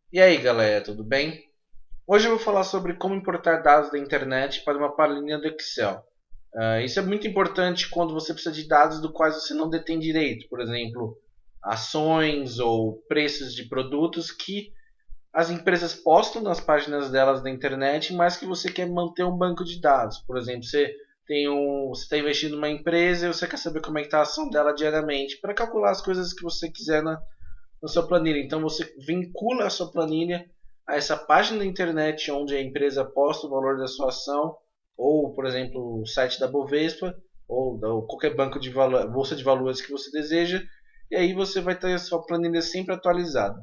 E aí galera, tudo bem? Hoje eu vou falar sobre como importar dados da internet para uma planilha do Excel. Isso é muito importante quando você precisa de dados do quais você não detém direito, por exemplo, ações ou preços de produtos que as empresas postam nas páginas delas da internet, mas que você quer manter um banco de dados. Por exemplo, você está investindo numa empresa e você quer saber como é que está a ação dela diariamente para calcular as coisas que você quiser na sua planilha. Então você vincula a sua planilha a essa página da internet onde a empresa posta o valor da sua ação, ou, por exemplo, o site da Bovespa, ou qualquer banco de valor, bolsa de valores que você deseja, e aí você vai ter a sua planilha sempre atualizada.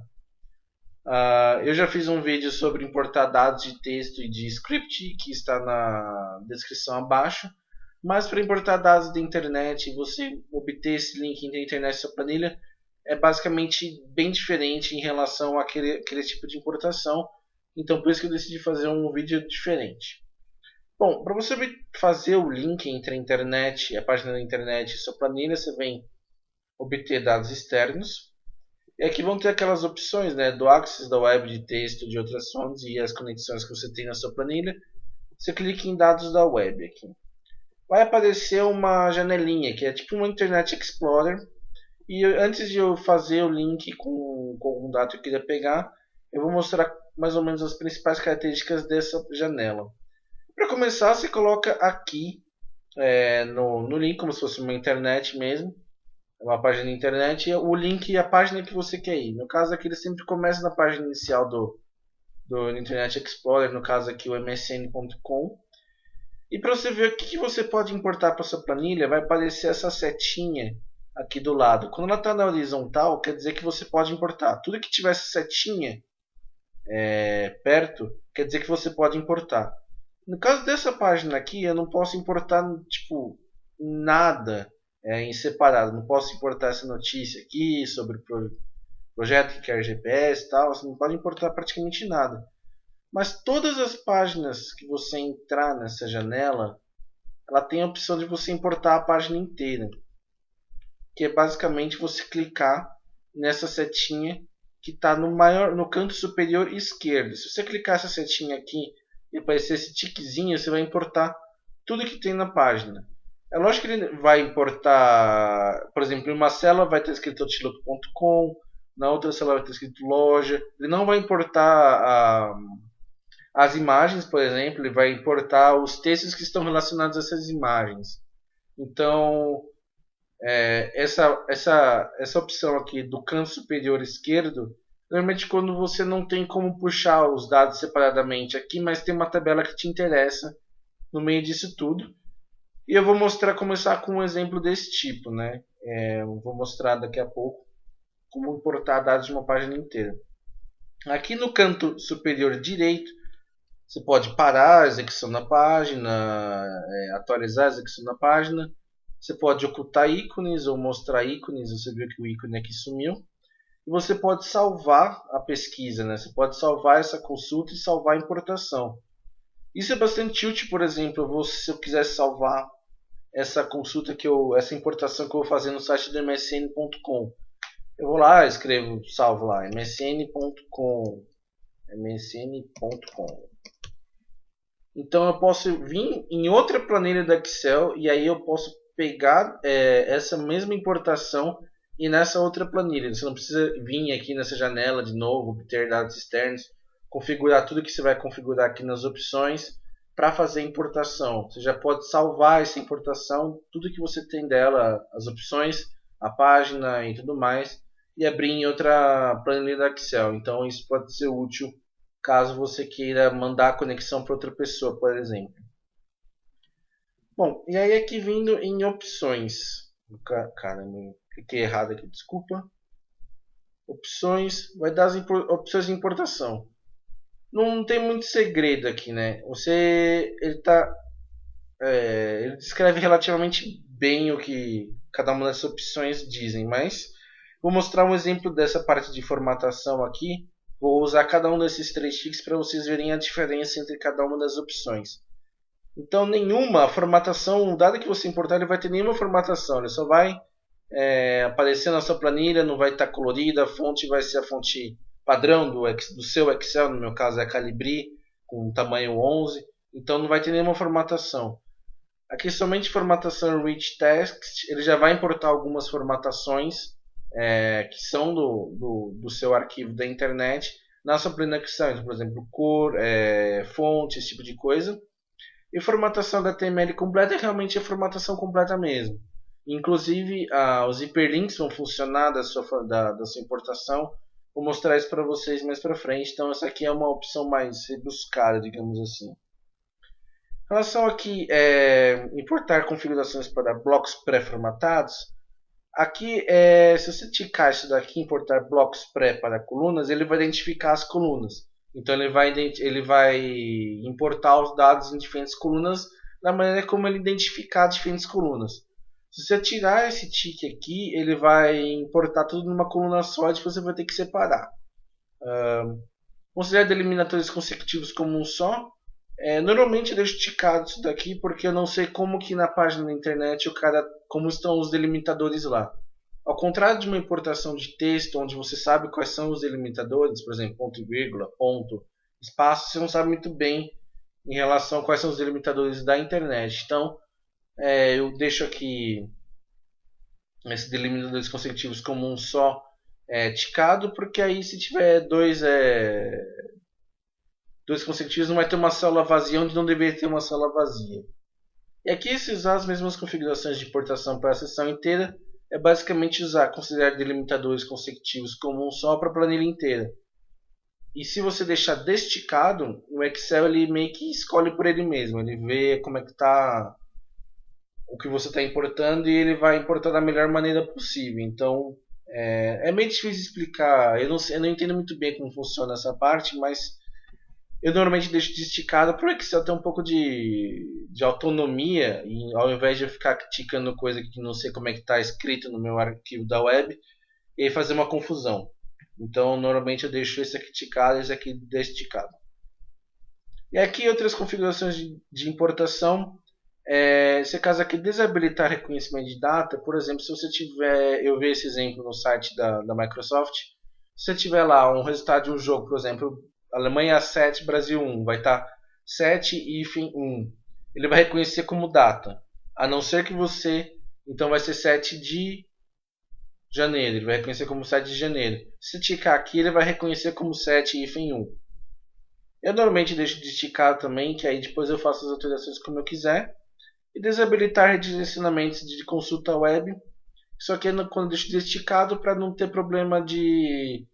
Eu já fiz um vídeo sobre importar dados de texto e de script, que está na descrição abaixo. Mas para importar dados da internet e você obter esse link da internet na sua planilha, é basicamente bem diferente em relação àquele tipo de importação. Então por isso que eu decidi fazer um vídeo diferente. Bom, para você fazer o link entre a internet, a página da internet e sua planilha, você vem obter dados externos. E aqui vão ter aquelas opções, né, do Access da web, de texto, de outras fontes e as conexões que você tem na sua planilha. Você clica em dados da web aqui. Vai aparecer uma janelinha que é tipo um Internet Explorer. E antes de eu fazer o link com algum dado que eu queria pegar, eu vou mostrar mais ou menos as principais características dessa janela. Para começar, você coloca aqui no link, como se fosse uma internet mesmo, uma página de internet, o link e a página que você quer ir. No caso aqui, ele sempre começa na página inicial do Internet Explorer, no caso aqui o msn.com. E para você ver o que você pode importar para sua planilha, vai aparecer essa setinha aqui do lado. Quando ela está na horizontal, quer dizer que você pode importar. Tudo que tiver essa setinha perto, quer dizer que você pode importar. No caso dessa página aqui, eu não posso importar tipo nada em separado. Não posso importar essa notícia aqui sobre o projeto que quer GPS e tal. Você não pode importar praticamente nada. Mas todas as páginas que você entrar nessa janela, ela tem a opção de você importar a página inteira, que é basicamente você clicar nessa setinha que está no canto superior esquerdo. Se você clicar essa setinha aqui e aparecer esse tiquezinho, você vai importar tudo que tem na página. É lógico que ele vai importar, por exemplo, em uma célula vai ter escrito outlook.com, na outra célula vai ter escrito loja. Ele não vai importar as imagens, por exemplo, ele vai importar os textos que estão relacionados a essas imagens. Então, essa opção aqui do canto superior esquerdo, normalmente quando você não tem como puxar os dados separadamente aqui, mas tem uma tabela que te interessa no meio disso tudo. E eu vou começar com um exemplo desse tipo, né? Eu vou mostrar daqui a pouco como importar dados de uma página inteira. Aqui no canto superior direito, você pode parar a execução da página, atualizar a execução da página. Você pode ocultar ícones ou mostrar ícones. Você viu que o ícone aqui sumiu. E você pode salvar a pesquisa, né? Você pode salvar essa consulta e salvar a importação. Isso é bastante útil, por exemplo, se eu quiser salvar essa consulta essa importação que eu vou fazer no site do msn.com. Eu vou lá, escrevo, salvo lá, msn.com. Então eu posso vir em outra planilha do Excel e aí eu posso pegar essa mesma importação e nessa outra planilha. Você não precisa vir aqui nessa janela de novo, obter dados externos, configurar tudo que você vai configurar aqui nas opções para fazer a importação. Você já pode salvar essa importação, tudo que você tem dela, as opções, a página e tudo mais, e abrir em outra planilha do Excel. Então isso pode ser útil caso você queira mandar a conexão para outra pessoa, por exemplo. Bom, e aí aqui vindo em opções. Caramba, cliquei errado aqui, desculpa. Opções, vai dar as opções de importação. Não tem muito segredo aqui, né? Ele descreve relativamente bem o que cada uma dessas opções dizem, mas vou mostrar um exemplo dessa parte de formatação aqui. Vou usar cada um desses três ticks para vocês verem a diferença entre cada uma das opções. Então, nenhuma formatação, o dado que você importar, ele vai ter nenhuma formatação. Ele só vai aparecer na sua planilha, não vai estar colorida, a fonte vai ser a fonte padrão do seu Excel, no meu caso é Calibri, com tamanho 11, então não vai ter nenhuma formatação. Aqui somente formatação Rich Text, ele já vai importar algumas formatações que são do seu arquivo da internet na sua planilha Excel, então, por exemplo, cor, fonte, esse tipo de coisa. E formatação HTML completa é realmente a formatação completa mesmo. Inclusive, os hiperlinks vão funcionar da sua importação. Vou mostrar isso para vocês mais para frente. Então, essa aqui é uma opção mais rebuscada, digamos assim. Em relação aqui importar configurações para blocos pré-formatados, aqui se você ticar isso daqui, importar blocos pré para colunas, ele vai identificar as colunas. Então ele vai importar os dados em diferentes colunas da maneira como ele identificar diferentes colunas. Se você tirar esse tique aqui, ele vai importar tudo numa coluna só e depois você vai ter que separar. Considere delimitadores consecutivos como um só. Normalmente eu deixo ticado isso daqui porque eu não sei como que na página da internet como estão os delimitadores lá. Ao contrário de uma importação de texto, onde você sabe quais são os delimitadores, por exemplo, ponto e vírgula, ponto, espaço, você não sabe muito bem em relação a quais são os delimitadores da internet. Então, eu deixo aqui esses delimitadores consecutivos como um só ticado, porque aí se tiver dois consecutivos não vai ter uma célula vazia onde não deveria ter uma célula vazia. E aqui, se usar as mesmas configurações de importação para a seção inteira, é basicamente considerar delimitadores consecutivos como um só para a planilha inteira. E se você deixar desticado, o Excel ele meio que escolhe por ele mesmo. Ele vê como é que está o que você está importando e ele vai importar da melhor maneira possível. Então, é meio difícil explicar. Eu não entendo muito bem como funciona essa parte, mas eu normalmente deixo desticado para o Excel ter um pouco de autonomia, e ao invés de eu ficar ticando coisa que não sei como é que está escrito no meu arquivo da web e fazer uma confusão. Então normalmente eu deixo esse aqui ticado e esse aqui desticado. E aqui outras configurações de importação. Esse caso aqui, desabilitar reconhecimento de data. Por exemplo, se você tiver, eu vi esse exemplo no site da Microsoft, se você tiver lá um resultado de um jogo, por exemplo, Alemanha 7, Brasil 1, vai estar 7-1. Ele vai reconhecer como data. A não ser que você, então vai ser 7 de janeiro. Ele vai reconhecer como 7 de janeiro. Se ticar aqui, ele vai reconhecer como 7-1. Eu normalmente deixo de esticar também, que aí depois eu faço as alterações como eu quiser. E desabilitar redirecionamentos de consulta web. Isso aqui é quando eu deixo desticado para não ter problema de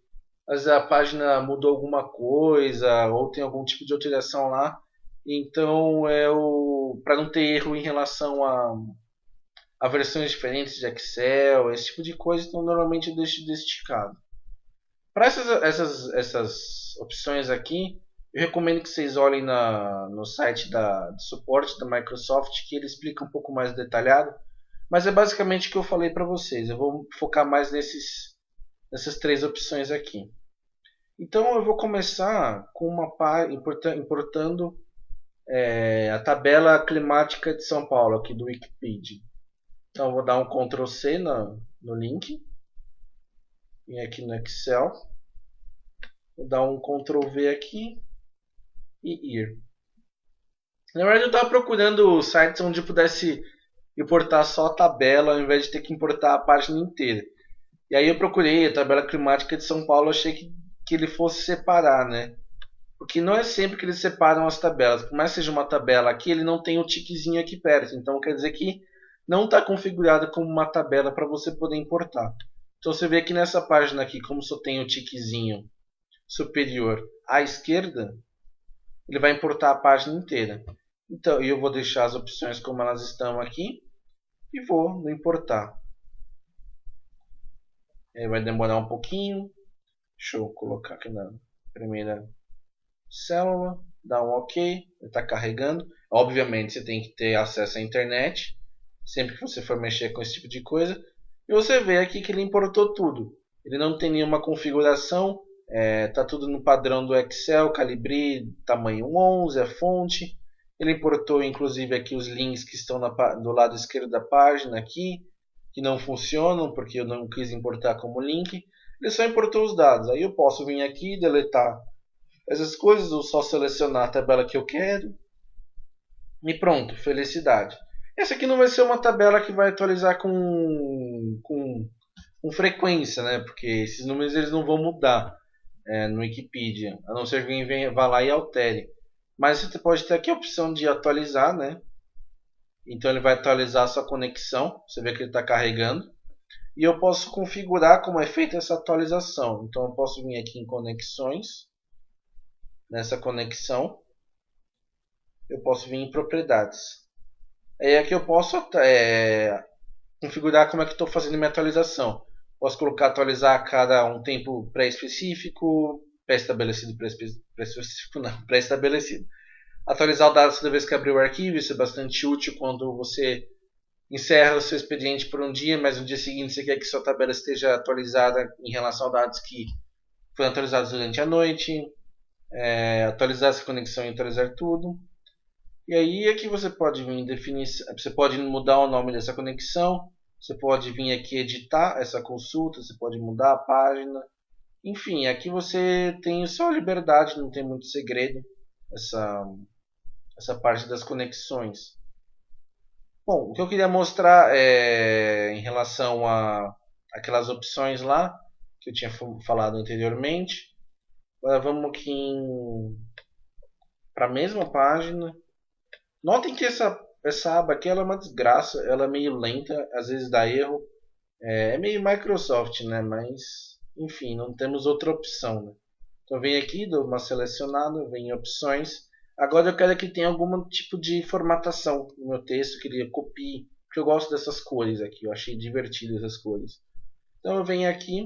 a página mudou alguma coisa ou tem algum tipo de alteração lá. Então, para não ter erro em relação a versões diferentes de Excel, esse tipo de coisa, então normalmente eu deixo desticado. Para essas opções aqui, eu recomendo que vocês olhem no site de suporte da Microsoft, que ele explica um pouco mais detalhado. Mas é basicamente o que eu falei para vocês. Eu vou focar mais nessas três opções aqui. Então eu vou começar com importando a tabela climática de São Paulo aqui do Wikipedia. Então eu vou dar um Ctrl C no link. Vim aqui no Excel. Vou dar um Ctrl V aqui e ir. Na verdade eu estava procurando sites onde eu pudesse importar só a tabela ao invés de ter que importar a página inteira. E aí eu procurei a tabela climática de São Paulo, achei que ele fosse separar, né? Porque não é sempre que eles separam as tabelas. Por mais que seja uma tabela aqui, ele não tem o tiquezinho aqui perto. Então quer dizer que não está configurada como uma tabela para você poder importar. Então você vê aqui nessa página aqui, como só tem o tiquezinho superior à esquerda, ele vai importar a página inteira. Então eu vou deixar as opções como elas estão aqui e vou no importar. Vai demorar um pouquinho. Deixa eu colocar aqui na primeira célula, dar um OK, ele está carregando. Obviamente você tem que ter acesso à internet sempre que você for mexer com esse tipo de coisa. E você vê aqui que ele importou tudo. Ele não tem nenhuma configuração, está tudo no padrão do Excel, Calibri, tamanho 11, a fonte. Ele importou inclusive aqui os links que estão do lado esquerdo da página aqui, que não funcionam porque eu não quis importar como link. ele só importou os dados. Aí eu posso vir aqui e deletar essas coisas, ou só selecionar a tabela que eu quero. E pronto, felicidade. Essa aqui não vai ser uma tabela que vai atualizar com frequência, né? Porque esses números eles não vão mudar no Wikipedia, a não ser que alguém vá lá e altere. Mas você pode ter aqui a opção de atualizar, né? Então ele vai atualizar a sua conexão. Você vê que ele está carregando. E eu posso configurar como é feita essa atualização. Então eu posso vir aqui em conexões. Nessa conexão. Eu posso vir em propriedades. Aí aqui eu posso configurar como é que estou fazendo minha atualização. Posso colocar atualizar a cada um tempo pré-específico. Pré-estabelecido, pré-específico não, pré-estabelecido. Atualizar o dado toda vez que abrir o arquivo. Isso é bastante útil quando você encerra o seu expediente por um dia, mas no dia seguinte você quer que sua tabela esteja atualizada em relação a dados que foram atualizados durante a noite. Atualizar essa conexão e atualizar tudo. E aí aqui você pode vir definir, você pode mudar o nome dessa conexão, você pode vir aqui editar essa consulta, você pode mudar a página. Enfim, aqui você tem só liberdade, não tem muito segredo essa parte das conexões. Bom, o que eu queria mostrar em relação a aquelas opções lá que eu tinha falado anteriormente. Agora vamos aqui para a mesma página. Notem que essa aba aqui ela é uma desgraça, ela é meio lenta, às vezes dá erro. É meio Microsoft, né? Mas, enfim, não temos outra opção, né? Então vem aqui, dou uma selecionada, vem em opções. Agora eu quero que tenha algum tipo de formatação no meu texto, que ele copie, porque eu gosto dessas cores aqui, eu achei divertido essas cores. Então eu venho aqui,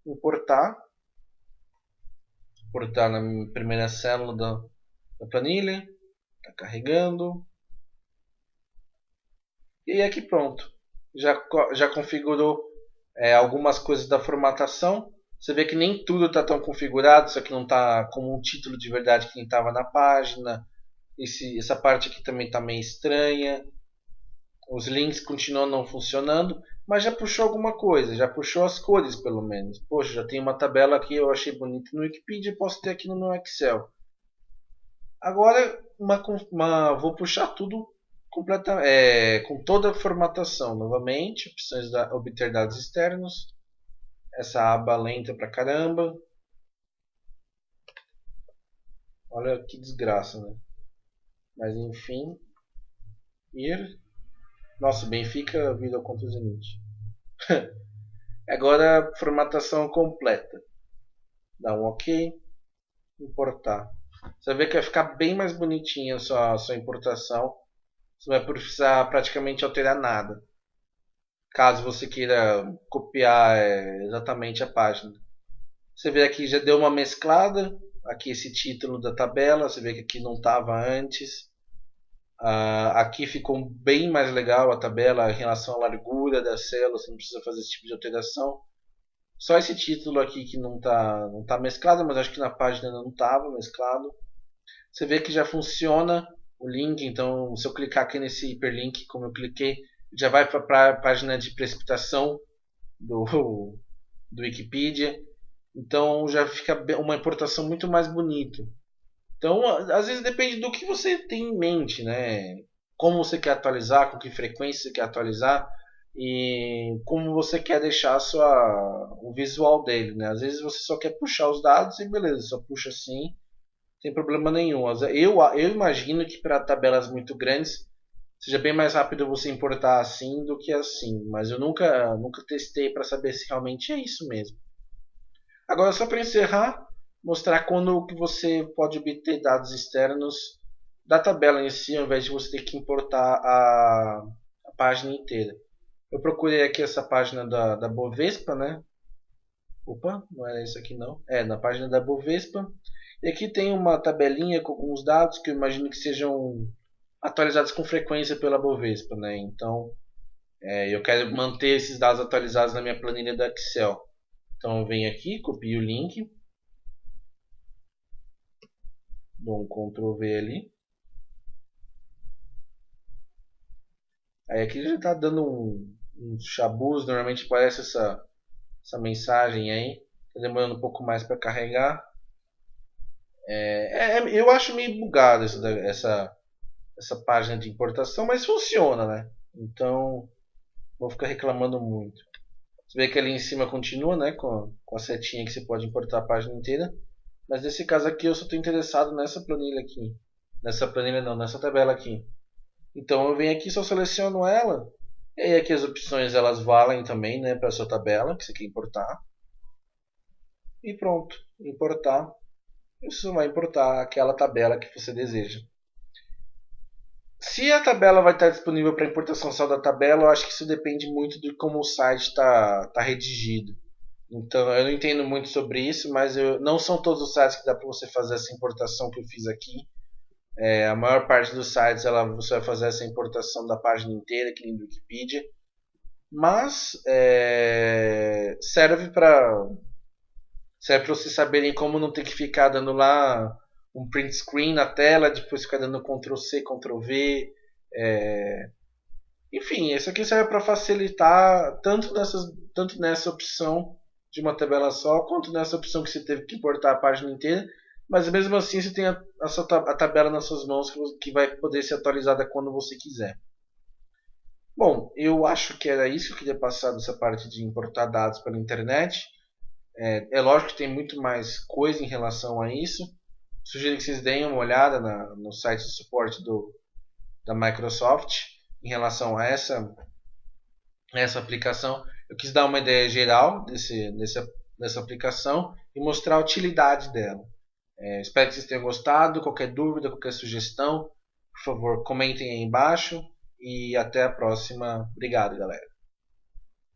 importar na primeira célula da planilha, está carregando. E aí aqui pronto, já configurou algumas coisas da formatação. Você vê que nem tudo está tão configurado, isso aqui não está como um título de verdade que nem estava na página. Essa parte aqui também está meio estranha. Os links continuam não funcionando, mas já puxou alguma coisa, já puxou as cores pelo menos. Poxa, já tem uma tabela aqui, eu achei bonita no Wikipedia, posso ter aqui no meu Excel. Agora vou puxar tudo com toda a formatação. Novamente, opções obter dados externos. Essa aba lenta pra caramba. Olha que desgraça, né? Mas enfim. Nossa, Benfica virou contra o Zenit. Agora formatação completa. Dá um OK. Importar. Você vê que vai ficar bem mais bonitinha a sua importação. Você não vai precisar praticamente alterar nada. Caso você queira copiar exatamente a página. Você vê aqui já deu uma mesclada. Aqui esse título da tabela. Você vê que aqui não estava antes. Aqui ficou bem mais legal a tabela em relação à largura das células. Você não precisa fazer esse tipo de alteração. Só esse título aqui que não tá mesclado, mas acho que na página não estava mesclado. Você vê que já funciona o link. Então se eu clicar aqui nesse hiperlink, como eu cliquei, já vai para a página de precipitação do Wikipedia. Então já fica uma importação muito mais bonita. Então, às vezes depende do que você tem em mente, né? Como você quer atualizar, com que frequência você quer atualizar e como você quer deixar o visual dele, né? Às vezes você só quer puxar os dados e beleza, só puxa assim, sem problema nenhum. Eu imagino que para tabelas muito grandes seja bem mais rápido você importar assim do que assim, mas eu nunca testei para saber se realmente é isso mesmo. Agora, só para encerrar, mostrar quando que você pode obter dados externos da tabela em si, ao invés de você ter que importar a página inteira. Eu procurei aqui essa página da Bovespa, né? Opa, não era isso aqui não. Na página da Bovespa. E aqui tem uma tabelinha com alguns dados que eu imagino que sejam atualizados com frequência pela Bovespa, né? Então, eu quero manter esses dados atualizados na minha planilha do Excel. Então eu venho aqui, copio o link, dou um Ctrl V ali. Aí aqui já está dando uns chabus, normalmente aparece essa mensagem aí. Está demorando um pouco mais para carregar. Eu acho meio bugado essa página de importação, mas funciona, né? Então, vou ficar reclamando muito. Você vê que ali em cima continua, né? Com a setinha que você pode importar a página inteira. Mas nesse caso aqui eu só estou interessado nessa planilha aqui. Nessa planilha não, nessa tabela aqui. Então eu venho aqui, só seleciono ela. E aí aqui as opções elas valem também, né? Para a sua tabela que você quer importar. E pronto, importar. Você vai importar aquela tabela que você deseja. Se a tabela vai estar disponível para importação só da tabela, eu acho que isso depende muito de como o site está redigido. Então eu não entendo muito sobre isso, mas não são todos os sites que dá para você fazer essa importação que eu fiz aqui. A maior parte dos sites você vai fazer essa importação da página inteira, que nem do Wikipedia. Mas serve para vocês saberem como não ter que ficar dando lá um print screen na tela, depois ficar dando Ctrl C, Ctrl V. Enfim, isso aqui serve para facilitar tanto nessa opção de uma tabela só, quanto nessa opção que você teve que importar a página inteira. Mas mesmo assim você tem a tabela nas suas mãos que vai poder ser atualizada quando você quiser. Bom, eu acho que era isso que eu queria passar dessa parte de importar dados pela internet. É lógico que tem muito mais coisa em relação a isso. Sugiro que vocês deem uma olhada no site de suporte da Microsoft em relação a essa aplicação. Eu quis dar uma ideia geral dessa aplicação e mostrar a utilidade dela. Espero que vocês tenham gostado. Qualquer dúvida, qualquer sugestão, por favor, comentem aí embaixo. E até a próxima. Obrigado, galera.